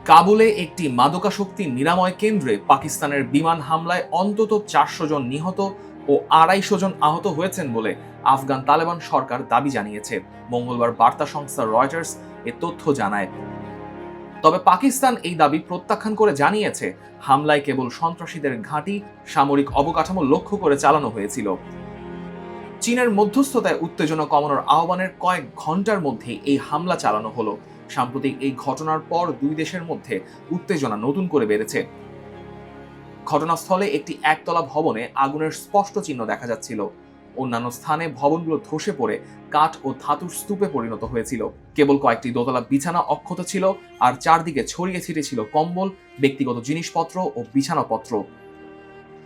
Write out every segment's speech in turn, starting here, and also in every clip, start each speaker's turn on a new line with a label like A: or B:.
A: কাবুলে একটি মাদকাসক্তি নিরাময় কেন্দ্রে পাকিস্তানের বিমান হামলায় অন্তত 400 জন নিহত ও 250 জন আহত হয়েছেন বলে আফগান তালেবান সরকার দাবি জানিয়েছে। মঙ্গলবার বার্তা সংস্থা রয়টার্স এ তথ্য জানায়। তবে পাকিস্তান এই দাবি প্রত্যাখ্যান করে জানিয়েছে, হামলায় কেবল সন্ত্রাসীদের ঘাঁটি, সামরিক অবকাঠামো লক্ষ্য করে চালানো হয়েছিল। চীনের মধ্যস্থতায় উত্তেজনা কমানোর আহ্বানের কয়েক ঘন্টার মধ্যে এই হামলা চালানো হলো। সাম্প্রতিক এই ঘটনার পর দুই দেশের মধ্যে উত্তেজনা নতুন করে বেড়েছে। ঘটনাস্থলে একটি একতলা ভবনে আগুনের স্পষ্ট চিহ্ন দেখা যাচ্ছিল। অন্যান্য স্থানে ভবনগুলো ধসে পড়ে কাঠ ও ধাতুর স্তূপে পরিণত হয়েছিল। কেবল কয়েকটি দোতলা বিছানা অক্ষত ছিল, আর চারদিকে ছড়িয়ে ছিটিয়ে ছিল কম্বল, ব্যক্তিগত জিনিসপত্র ও বিছানাপত্র।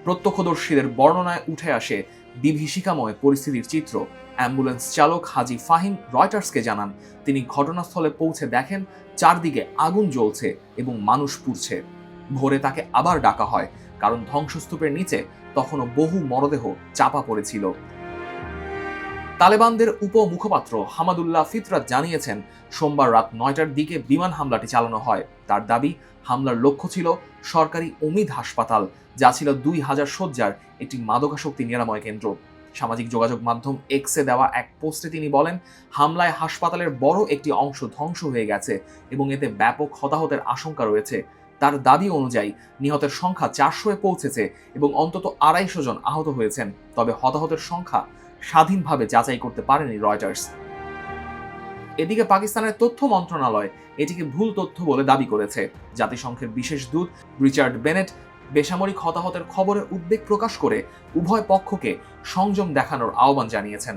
A: প্রত্যক্ষদর্শীদের বর্ণনায় উঠে আসে বিভীষিকাময় পরিস্থিতির চিত্র। অ্যাম্বুলেন্স চালক হাজি ফাহিম রয়টার্সকে জানান, তিনি ঘটনাস্থলে পৌঁছে দেখেন চারদিকে আগুন জ্বলছে এবং মানুষ পুড়ছে। ভোরে তাকে আবার ডাকা হয়, কারণ ধ্বংসস্তূপের নিচে তখনও বহু মরদেহ চাপা পড়েছিল। তালেবানদের উপমুখপাত্র হামাদুল্লাহ ফিতরাত জানিয়েছেন, সোমবার রাত 9টার দিকে বিমান হামলাটি চালানো হয়। তার দাবি, হামলার লক্ষ্য ছিল সরকারি উমিদ হাসপাতাল, যা ছিল 2000 শয্যার একটি মাদকাসক্তি নিরাময় কেন্দ্র। সামাজিক যোগাযোগ মাধ্যম এক্সে দেওয়া এক পোস্টে তিনি বলেন, হামলায় হাসপাতালের বড় একটি অংশ ধ্বংস হয়ে গেছে এবং এতে ব্যাপক হতাহতের আশঙ্কা রয়েছে। তার দাবি অনুযায়ী নিহতের সংখ্যা 400-এ পৌঁছেছে এবং অন্তত 250 জন আহত হয়েছেন। তবে হতাহতের সংখ্যা স্বাধীনভাবে যাচাই করতে পারেনি রয়টার্স। এদিকে পাকিস্তানের তথ্য মন্ত্রণালয় এটিকে ভুল তথ্য বলে দাবি করেছে। জাতিসংঘের বিশেষ দূত রিচার্ড বেনেট বেসামরিক হতাহতের খবরে উদ্বেগ প্রকাশ করে উভয় পক্ষকে সংযম দেখানোর আহ্বান জানিয়েছেন।